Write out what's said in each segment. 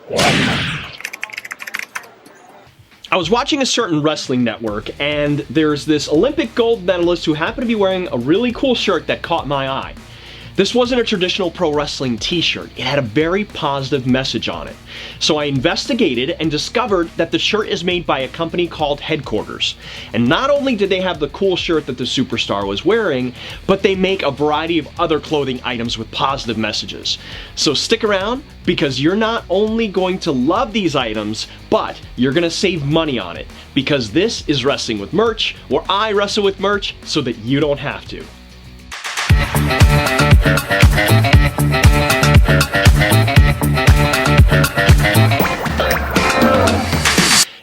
I was watching a certain wrestling network, and there's this Olympic gold medalist who happened to be wearing a really cool shirt that caught my eye. This wasn't a traditional pro wrestling t-shirt. It had a very positive message on it. So I investigated and discovered that the shirt is made by a company called HeadQuarters. And not only did they have the cool shirt that the superstar was wearing, but they make a variety of other clothing items with positive messages. So stick around, because you're not only going to love these items, but you're gonna save money on it. Because this is Wrestling with Merch, where I wrestle with merch so that you don't have to.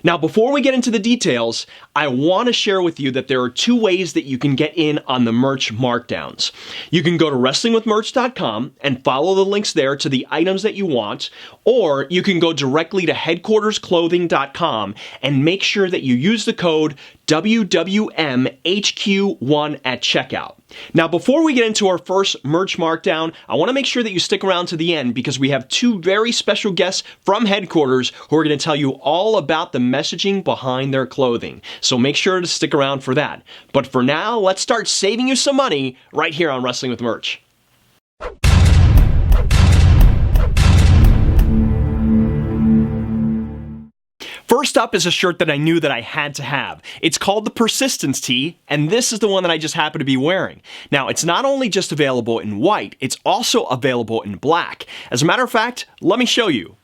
Now, before we get into the details, I want to share with you that there are two ways that you can get in on the merch markdowns. You can go to wrestlingwithmerch.com and follow the links there to the items that you want, or you can go directly to headquartersclothing.com and make sure that you use the code WWMHQ1 at checkout. Now, before we get into our first merch markdown, I want to make sure that you stick around to the end because we have two very special guests from HeadQuarters who are going to tell you all about the messaging behind their clothing. So make sure to stick around for that. But for now, let's start saving you some money right here on Wrestling with Merch. First up is a shirt that I knew that I had to have. It's called the Persistence Tee, and this is the one that I just happen to be wearing. Now, it's not only just available in white, it's also available in black. As a matter of fact, let me show you.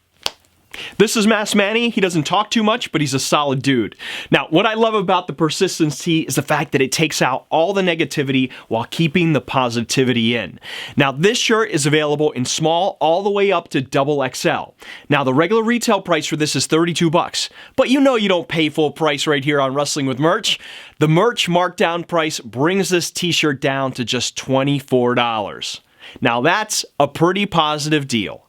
This is Mass Manny. He doesn't talk too much, but he's a solid dude. Now, what I love about the Persistence Tee is the fact that it takes out all the negativity while keeping the positivity in. Now, this shirt is available in small all the way up to XXL. Now, the regular retail price for this is $32, but you know you don't pay full price right here on Wrestling with Merch. The merch markdown price brings this t-shirt down to just $24. Now, that's a pretty positive deal.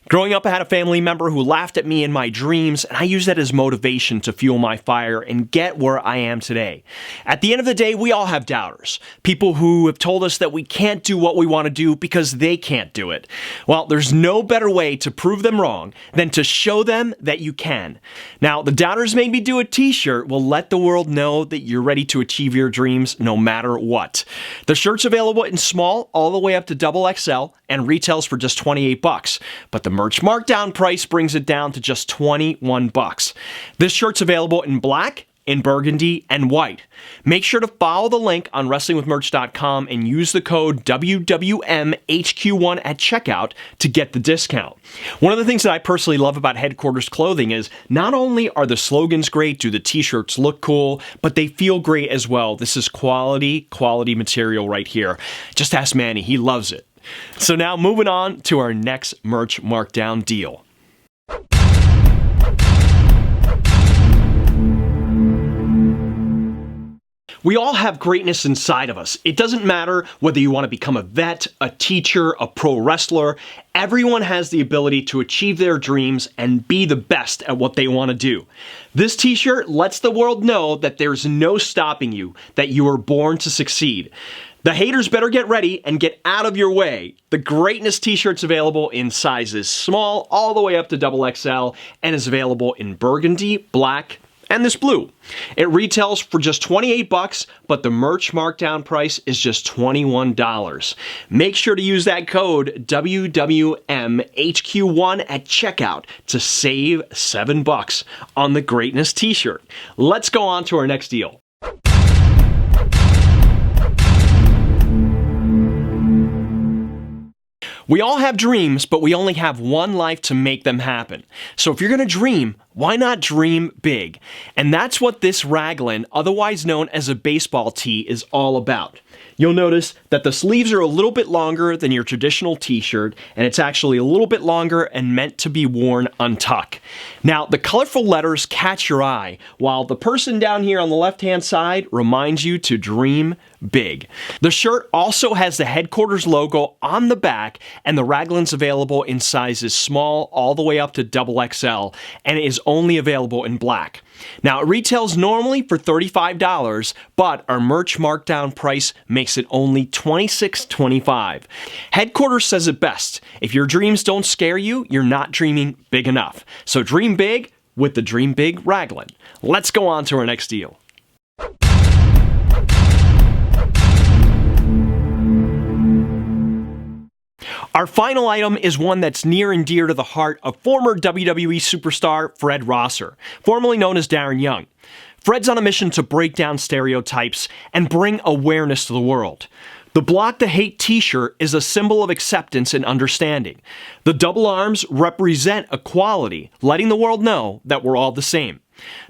Growing up, I had a family member who laughed at me in my dreams, and I used that as motivation to fuel my fire and get where I am today. At the end of the day, we all have doubters. People who have told us that we can't do what we want to do because they can't do it. Well, there's no better way to prove them wrong than to show them that you can. Now, the Doubters Made Me Do a t-shirt will let the world know that you're ready to achieve your dreams no matter what. The shirt's available in small all the way up to XXL and retails for just $28. But the merch markdown price brings it down to just $21. This shirt's available in black, in burgundy, and white. Make sure to follow the link on wrestlingwithmerch.com and use the code WWMHQ1 at checkout to get the discount. One of the things that I personally love about HeadQuarters clothing is not only are the slogans great, do the t-shirts look cool, but they feel great as well. This is quality material right here. Just ask Manny, he loves it. So now moving on to our next merch markdown deal. We all have greatness inside of us. It doesn't matter whether you want to become a vet, a teacher, a pro wrestler. Everyone has the ability to achieve their dreams and be the best at what they want to do. This t-shirt lets the world know that there's no stopping you, that you were born to succeed. The haters better get ready and get out of your way. The Greatness t-shirt's available in sizes small all the way up to XXL and is available in burgundy, black, and this blue. It retails for just $28, but the merch markdown price is just $21. Make sure to use that code WWMHQ1 at checkout to save $7 on the Greatness t-shirt. Let's go on to our next deal. We all have dreams, but we only have one life to make them happen. So if you're going to dream, why not dream big? And that's what this raglan, otherwise known as a baseball tee, is all about. You'll notice that the sleeves are a little bit longer than your traditional t-shirt, and it's actually a little bit longer and meant to be worn untucked. Now, the colorful letters catch your eye, while the person down here on the left-hand side reminds you to dream big. The shirt also has the HeadQuarters logo on the back, and the raglan's available in sizes small all the way up to XXL, and it is only available in black. Now, it retails normally for $35, but our merch markdown price makes it only $26.25. HeadQuarters says it best: if your dreams don't scare you, you're not dreaming big enough. So dream big with the Dream Big Raglan. Let's go on to our next deal. Our final item is one that's near and dear to the heart of former WWE superstar Fred Rosser, formerly known as Darren Young. Fred's on a mission to break down stereotypes and bring awareness to the world. The Block the Hate t-shirt is a symbol of acceptance and understanding. The double arms represent equality, letting the world know that we're all the same.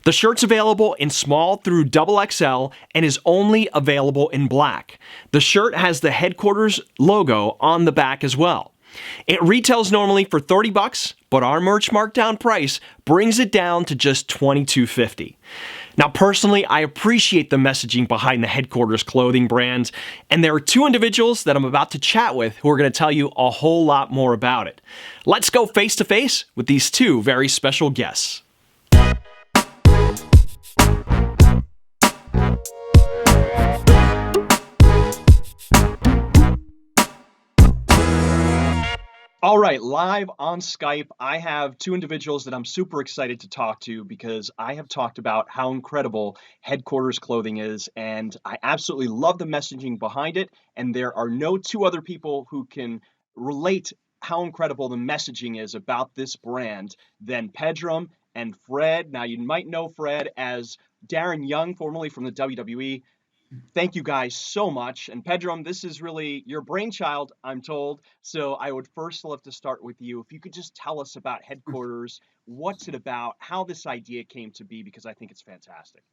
The shirt's available in small through XXL and is only available in black. The shirt has the HeadQuarters logo on the back as well. It retails normally for $30, but our merch markdown price brings it down to just $22.50. Now, personally, I appreciate the messaging behind the HeadQuarters clothing brand, and there are two individuals that I'm about to chat with who are going to tell you a whole lot more about it. Let's go face to face with these two very special guests. All right, live on Skype, I have two individuals that I'm super excited to talk to because I have talked about how incredible HeadQuarters clothing is, and I absolutely love the messaging behind it, and there are no two other people who can relate how incredible the messaging is about this brand than Pedram and Fred. Now, you might know Fred as Darren Young, formerly from the WWE. Thank you guys so much. And Pedram, this is really your brainchild, I'm told. So I would first love to start with you. If you could just tell us about HeadQuarters, what's it about, how this idea came to be, because I think it's fantastic.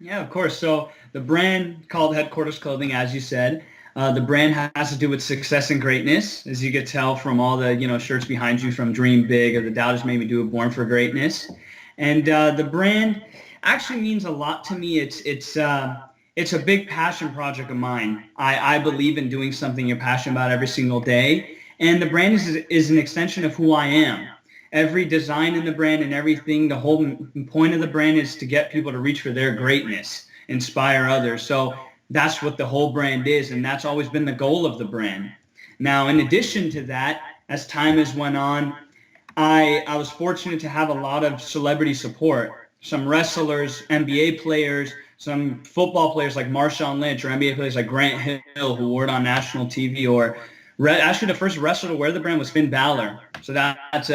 Yeah, of course. So the brand called HeadQuarters Clothing, as you said, the brand has to do with success and greatness, as you could tell from all the shirts behind you, from Dream Big or The Doubters Made Me Do It, Born for Greatness. And the brand actually means a lot to me. It's a big passion project of mine. I believe in doing something you're passionate about every single day. And the brand is an extension of who I am. Every design in the brand and everything, the whole point of the brand is to get people to reach for their greatness, inspire others. So that's what the whole brand is, and that's always been the goal of the brand. Now, in addition to that, as time has went on, I was fortunate to have a lot of celebrity support. Some wrestlers, NBA players, some football players like Marshawn Lynch, or NBA players like Grant Hill, who wore it on national TV, or actually the first wrestler to wear the brand was Finn Balor. So that's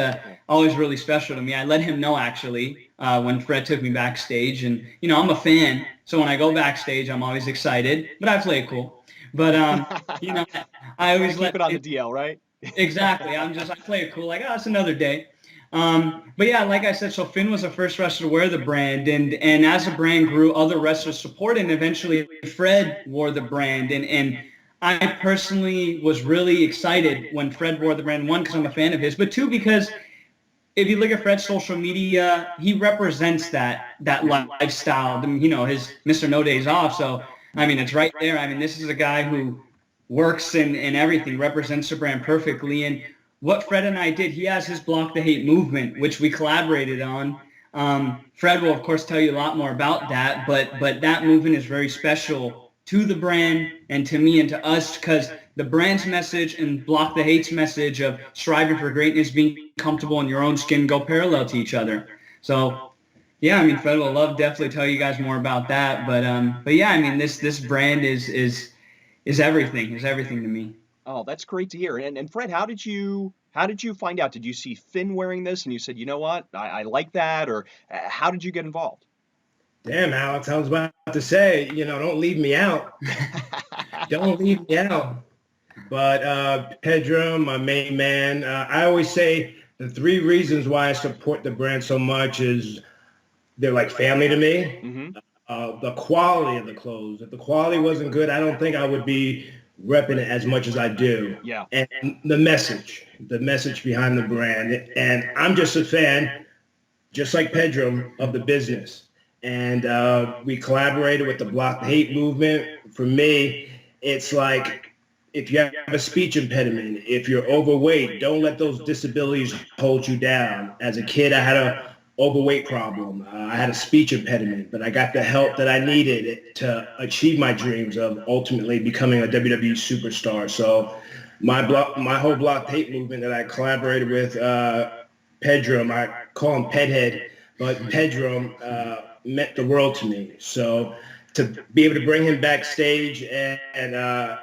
always really special to me. I let him know, actually, when Fred took me backstage. And, I'm a fan, so when I go backstage, I'm always excited, but I play it cool. But, I always keep it on the DL, right? Exactly. I play it cool, like, oh, it's another day. But yeah, like I said, so Finn was the first wrestler to wear the brand, and as the brand grew, other wrestlers supported, and eventually Fred wore the brand, and I personally was really excited when Fred wore the brand, one, because I'm a fan of his, but two, because if you look at Fred's social media, he represents that lifestyle, his Mr. No Days Off. So, it's right there. This is a guy who works and everything, represents the brand perfectly. And what Fred and I did, he has his Block the Hate movement, which we collaborated on. Fred will, of course, tell you a lot more about that, but that movement is very special to the brand and to me and to us, because the brand's message and Block the Hate's message of striving for greatness, being comfortable in your own skin, go parallel to each other. So, yeah, Fred will definitely tell you guys more about that. But yeah, this brand is everything, to me. Oh, that's great to hear. And Fred, how did you find out? Did you see Finn wearing this and you said, you know what, I like that? Or how did you get involved? Damn, Alex, I was about to say, don't leave me out. Don't leave me out. But Pedram, my main man, I always say the three reasons why I support the brand so much is they're like family to me. Mm-hmm. The quality of the clothes. If the quality wasn't good, I don't think I would be repping it as much as I do. Yeah. And the message behind the brand. And I'm just a fan, just like Pedram, of the business. And we collaborated with the Block the Hate movement. For me, it's like, if you have a speech impediment, if you're overweight, don't let those disabilities hold you down. As a kid, I had a overweight problem. I had a speech impediment, but I got the help that I needed to achieve my dreams of ultimately becoming a WWE superstar. So my whole Block Hate movement that I collaborated with Pedram, I call him Pedhead, but Pedram meant the world to me. So to be able to bring him backstage and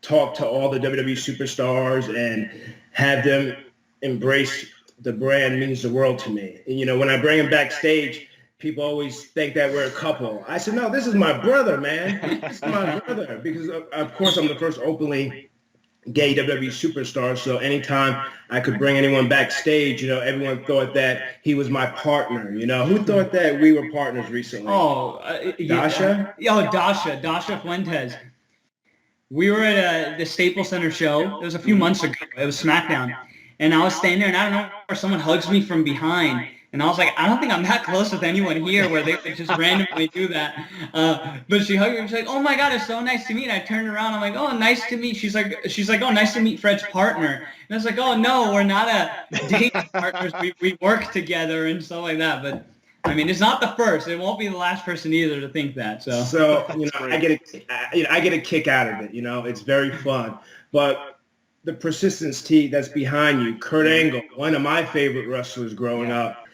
talk to all the WWE superstars and have them embrace the brand means the world to me. And, you know, when I bring him backstage, people always think that we're a couple. I said, no, this is my brother, man. This is my brother. Because, of course, I'm the first openly gay WWE superstar. So anytime I could bring anyone backstage, you know, everyone thought that he was my partner. You know, who thought that we were partners recently? Dasha? Dasha Fuentes. We were at the Staples Center show. It was a few months ago. It was SmackDown. And I was standing there, and I don't know where someone hugs me from behind. And I was like, I don't think I'm that close with anyone here where they just randomly do that. But she hugged me, and she's like, oh my God, it's so nice to meet. And I turned around, I'm like, oh, nice to meet. She's like, oh, nice to meet Fred's partner. And I was like, oh no, we're not dating partners. We work together and stuff like that. But I mean, it's not the first. It won't be the last person either to think that. So you know, I get a kick out of it. You know, it's very fun. But the persistence tee that's behind you, Kurt Angle, one of my favorite wrestlers growing up,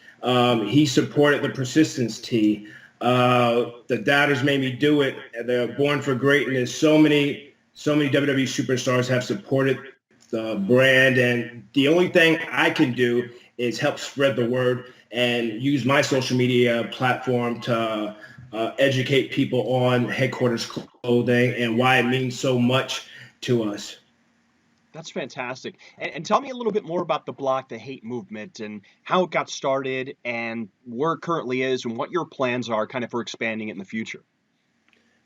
he supported the persistence tee. The Doubters Made Me Do It. They're Born for Greatness. So many WWE superstars have supported the brand, and the only thing I can do is help spread the word and use my social media platform to educate people on HeadQuarters clothing and why it means so much to us. That's fantastic. And tell me a little bit more about the Block the Hate movement and how it got started and where it currently is and what your plans are kind of for expanding it in the future.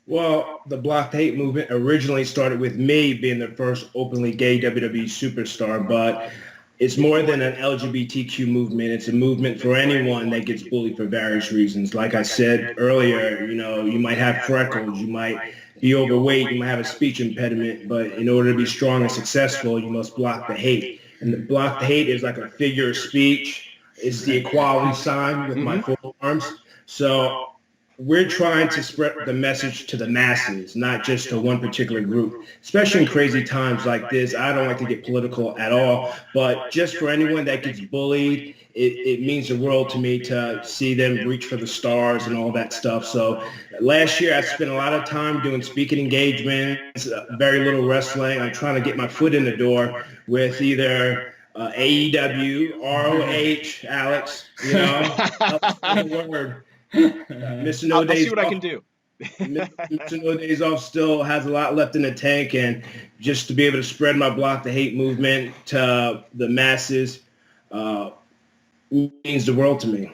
Well, the Block the Hate movement originally started with me being the first openly gay WWE superstar, but it's more than an LGBTQ movement. It's a movement for anyone that gets bullied for various reasons. Like I said earlier, you know, you might have freckles, you might be overweight, you might have a speech impediment, but in order to be strong and successful, you must block the hate. And the block the hate is like a figure of speech. It's the equality sign with my forearms. So we're trying to spread the message to the masses, not just to one particular group, especially in crazy times like this. I don't like to get political at all, but just for anyone that gets bullied, it means the world to me to see them reach for the stars and all that stuff. So last year I spent a lot of time doing speaking engagements, very little wrestling. I'm trying to get my foot in the door with either AEW, ROH, Alex, you know, the word. Mr. No I'll Days see what off, I can do. Mr. No Days Off still has a lot left in the tank, and just to be able to spread my Block the Hate movement to the masses means the world to me.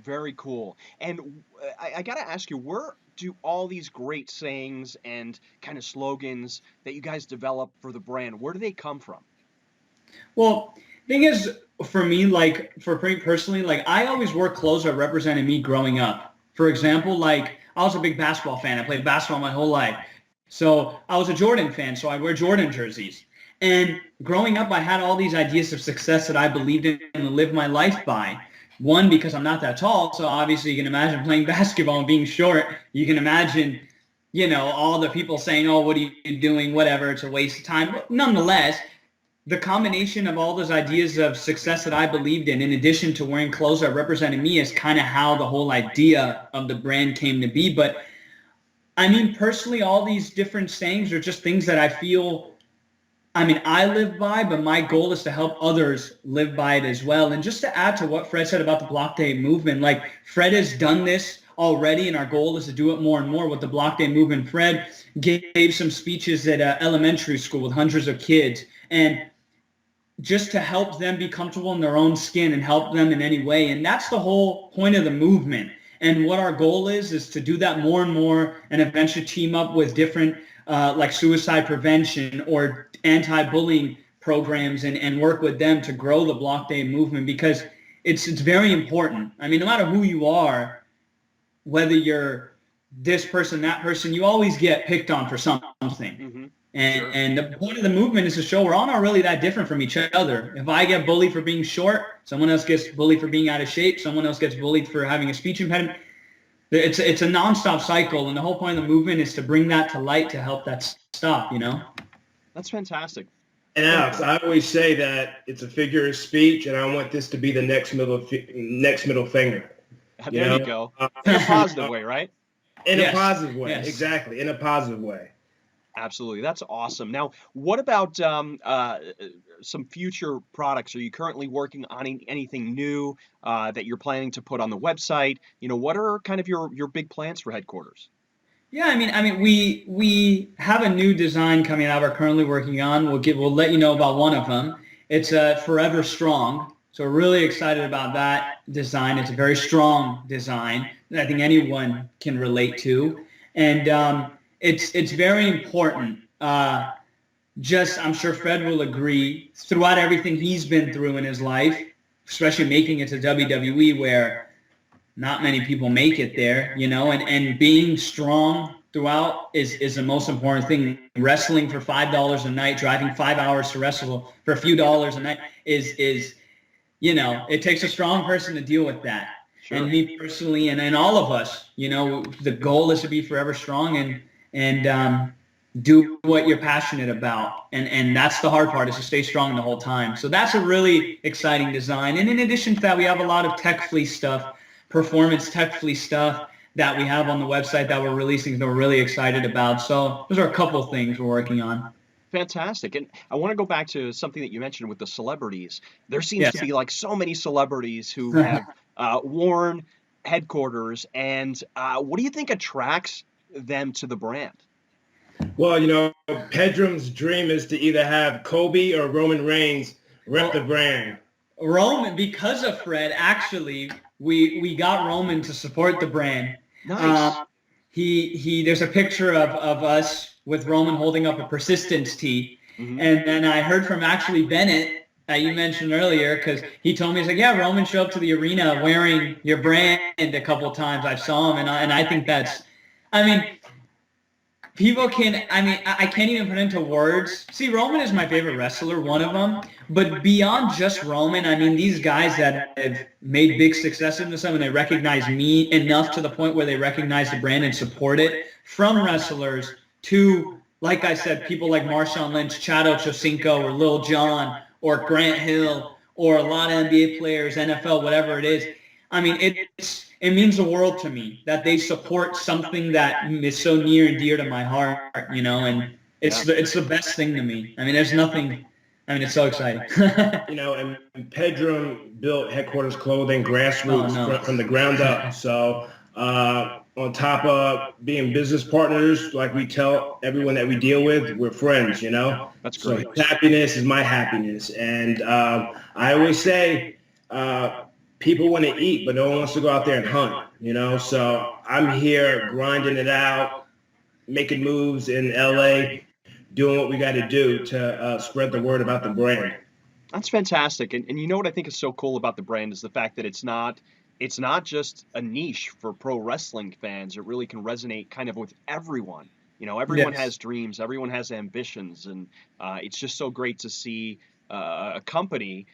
Very cool. And I got to ask you, where do all these great sayings and kind of slogans that you guys develop for the brand, where do they come from? Well, thing is, for me, like for me personally, like I always wore clothes that represented me growing up. For example, like I was a big basketball fan. I played basketball my whole life. So I was a Jordan fan, so I wear Jordan jerseys. And growing up, I had all these ideas of success that I believed in and lived my life by. One, because I'm not that tall, so obviously you can imagine playing basketball and being short. You can imagine, you know, all the people saying, oh, what are you doing, whatever, it's a waste of time. But nonetheless, the combination of all those ideas of success that I believed in addition to wearing clothes that represented me, is kind of how the whole idea of the brand came to be. But I mean, personally, all these different sayings are just things that I feel, I mean, I live by, but my goal is to help others live by it as well. And just to add to what Fred said about the Block Day movement, like Fred has done this already, and our goal is to do it more and more with the Block Day movement. Fred gave some speeches at elementary school with hundreds of kids, and just to help them be comfortable in their own skin and help them in any way. And that's the whole point of the movement. And what our goal is to do that more and more, and eventually team up with different like suicide prevention or anti-bullying programs and work with them to grow the Block Day movement, because it's very important. I mean, no matter who you are, whether you're this person, that person, you always get picked on for something. Mm-hmm. And and the point of the movement is to show we're all not really that different from each other. If I get bullied for being short, someone else gets bullied for being out of shape, someone else gets bullied for having a speech impediment. It's a nonstop cycle, and the whole point of the movement is to bring that to light to help that stop, you know? That's fantastic. And Alex, I always say that it's a figure of speech, and I want this to be the next middle finger. There you go. In a positive way, right? In Yes. a positive way, Yes. exactly. In a positive way. Absolutely. That's awesome. Now, what about some future products? Are you currently working on anything new that you're planning to put on the website? What are kind of your big plans for headquarters? Yeah, we have a new design coming out we're currently working on. We'll let you know about one of them. It's Forever Strong. So we're really excited about that design. It's a very strong design that I think anyone can relate to. And it's very important. I'm sure Fred will agree, throughout everything he's been through in his life, especially making it to WWE where not many people make it there, and being strong throughout is the most important thing. Wrestling for $5 a night, driving 5 hours to wrestle for a few dollars a night is it takes a strong person to deal with that. Sure. And me personally, and all of us, the goal is to be forever strong and do what you're passionate about. And that's the hard part, is to stay strong the whole time. So that's a really exciting design. And in addition to that, we have a lot of tech fleece stuff, performance tech fleece stuff that we have on the website that we're releasing that we're really excited about. So those are a couple of things we're working on. Fantastic. And I want to go back to something that you mentioned with the celebrities. There seems Yes. to be like so many celebrities who have worn headquarters. And what do you think attracts them to the brand? Well, Pedrum's dream is to either have Kobe or Roman Reigns rep the brand. Roman, because of Fred, actually, we got Roman to support the brand. Nice. There's a picture of us with Roman holding up a persistence tee. Mhm. And then I heard from actually Bennett that you mentioned earlier, because he told me, he's like, yeah, Roman showed up to the arena wearing your brand a couple times. I saw him, and I think that's, people can, I can't even put into words. See, Roman is my favorite wrestler, one of them. But beyond just Roman, these guys that have made big success into some, and they recognize me enough to the point where they recognize the brand and support it, from wrestlers to, like I said, people like Marshawn Lynch, Chad Ochocinco, or Lil Jon, or Grant Hill, or a lot of NBA players, NFL, whatever it is. It means the world to me that they support something that is so near and dear to my heart, and it's the best thing to me. There's nothing. It's so exciting. And Pedrum built Headquarters Clothing grassroots from the ground up. So on top of being business partners, like we tell everyone that we deal with, we're friends, That's great. So his happiness is my happiness. And I always say people want to eat, but no one wants to go out there and hunt, So I'm here grinding it out, making moves in LA, doing what we got to do to spread the word about the brand. That's fantastic. And you know what I think is so cool about the brand is the fact that it's not just a niche for pro wrestling fans. It really can resonate kind of with everyone. Everyone Yes. has dreams, everyone has ambitions, and it's just so great to see a company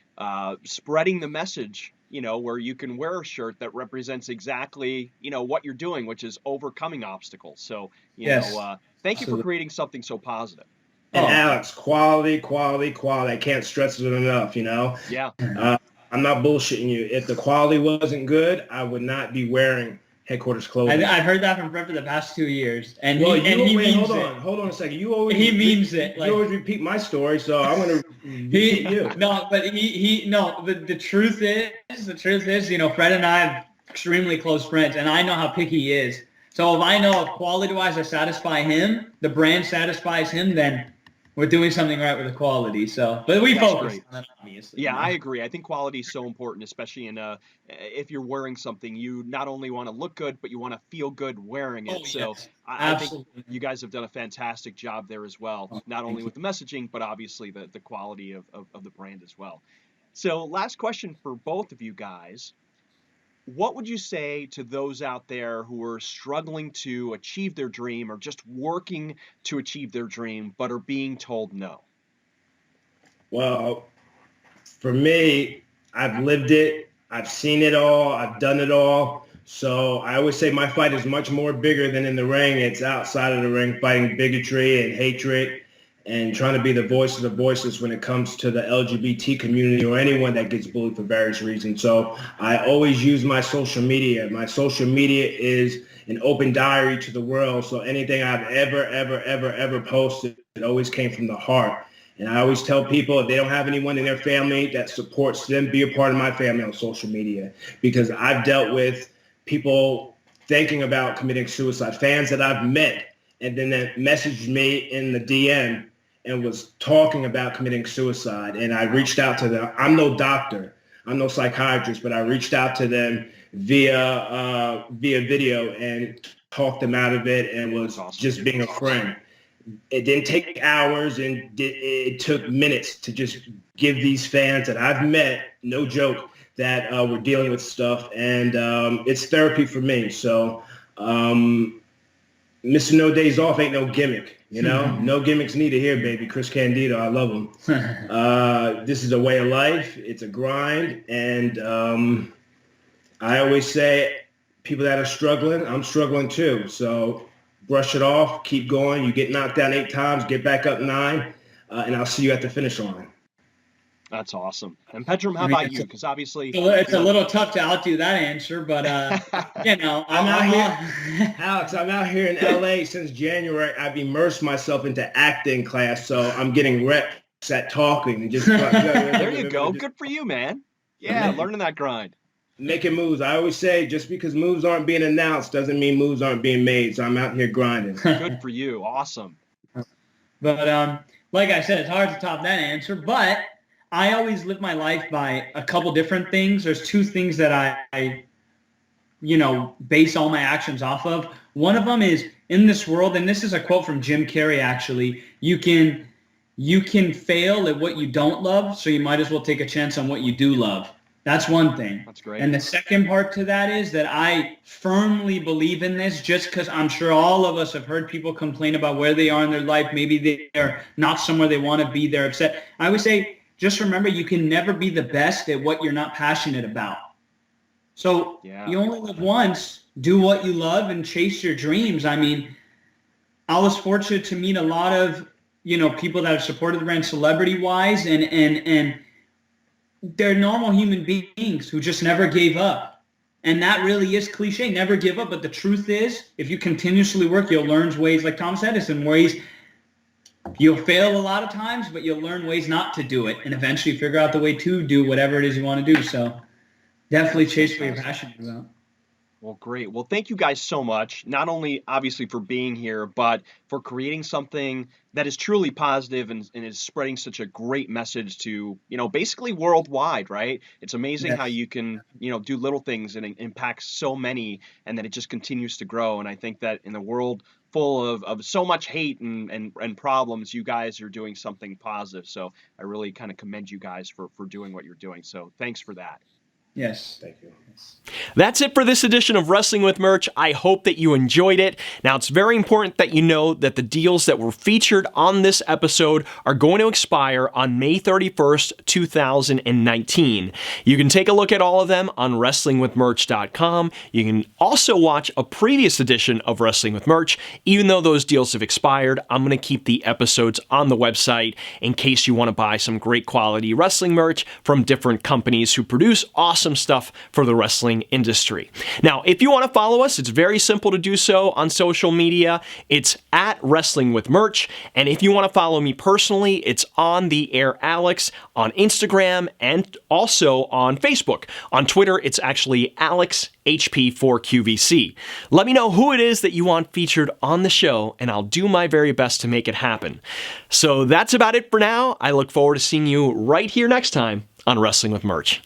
spreading the message, where you can wear a shirt that represents exactly, what you're doing, which is overcoming obstacles. So, Yes. Thank you for creating something so positive. And Alex, quality. I can't stress it enough, Yeah. I'm not bullshitting you. If the quality wasn't good, I would not be wearing Headquarters clothing. I've heard that from Fred for the past 2 years, and Well, he means hold on a second. You always He means it. You always repeat my story, so I'm going to repeat you. No, but the truth is, Fred and I are extremely close friends, and I know how picky he is. So if I know if quality-wise I satisfy him, the brand satisfies him, then we're doing something right with the quality. So, but we That's focus great. on that, obviously. Yeah, I agree. I think quality is so important, especially if you're wearing something. You not only want to look good, but you want to feel good wearing it. Oh, So yes. I think Absolutely. you guys have done a fantastic job there as well, not only with the messaging, but obviously the quality of the brand as well. So last question for both of you guys. what would you say to those out there who are struggling to achieve their dream or just working to achieve their dream, but are being told no? Well, for me, I've lived it. I've seen it all. I've done it all. So I always say my fight is much more bigger than in the ring. It's outside of the ring, fighting bigotry and hatred and trying to be the voice of the voiceless when it comes to the LGBT community or anyone that gets bullied for various reasons. So I always use my social media. My social media is an open diary to the world. So anything I've ever posted, it always came from the heart. And I always tell people if they don't have anyone in their family that supports them, be a part of my family on social media, because I've dealt with people thinking about committing suicide, fans that I've met, and then that messaged me in the DM and was talking about committing suicide. And I reached out to them. I'm no doctor. I'm no psychiatrist, but I reached out to them via video and talked them out of it and was just being a friend. It didn't take hours, and it took minutes to just give these fans that I've met, no joke, that were dealing with stuff. And it's therapy for me. So Mr. No Days Off ain't no gimmick, you know? No gimmicks needed here, baby. Chris Candido, I love him. This is a way of life. It's a grind. And I always say people that are struggling, I'm struggling too. So brush it off, keep going. You get knocked down 8 times, get back up 9, and I'll see you at the finish line. That's awesome. And Pedram, how about you? Because obviously it's a little tough to outdo that answer, but I'm out here, Alex. I'm out here in LA since January. I've immersed myself into acting class, so I'm getting reps at talking and just. There you go. Good for you, man. Yeah, learning that grind. Making moves. I always say just because moves aren't being announced doesn't mean moves aren't being made. So I'm out here grinding. Good for you. Awesome. But like I said, it's hard to top that answer. But I always live my life by a couple different things. There's 2 things that I base all my actions off of. One of them is in this world, and this is a quote from Jim Carrey, actually, you can fail at what you don't love, so you might as well take a chance on what you do love. That's one thing. That's great. And the second part to that is that I firmly believe in this, just because I'm sure all of us have heard people complain about where they are in their life. Maybe they're not somewhere they want to be. They're upset. I would say, just remember, you can never be the best at what you're not passionate about. So you only live once. Do what you love and chase your dreams. I mean, I was fortunate to meet a lot of, people that have supported the brand celebrity-wise, and they're normal human beings who just never gave up. And that really is cliche, never give up. But the truth is, if you continuously work, you'll learn ways, like Thomas Edison, ways you'll fail a lot of times, but you'll learn ways not to do it. And eventually figure out the way to do whatever it is you want to do. So definitely chase what you're passionate about. Well, great. Well, thank you guys so much, not only obviously for being here, but for creating something that is truly positive and is spreading such a great message to, basically worldwide, right? It's amazing how you can, do little things and impact so many, and that it just continues to grow. And I think that in a world full of so much hate and problems, you guys are doing something positive. So I really kind of commend you guys for doing what you're doing. So thanks for that. Yes. Thank you. That's it for this edition of Wrestling with Merch. I hope that you enjoyed it. Now, it's very important that you know that the deals that were featured on this episode are going to expire on May 31st, 2019. You can take a look at all of them on WrestlingWithMerch.com. You can also watch a previous edition of Wrestling with Merch. Even though those deals have expired, I'm going to keep the episodes on the website in case you want to buy some great quality wrestling merch from different companies who produce awesome stuff for the wrestling industry. Now, if you want to follow us, it's very simple to do so on social media. It's at Wrestling with Merch. And if you want to follow me personally, it's on the Air Alex on Instagram and also on Facebook. On Twitter, it's actually AlexHP4QVC. Let me know who it is that you want featured on the show, and I'll do my very best to make it happen. So that's about it for now. I look forward to seeing you right here next time on Wrestling with Merch.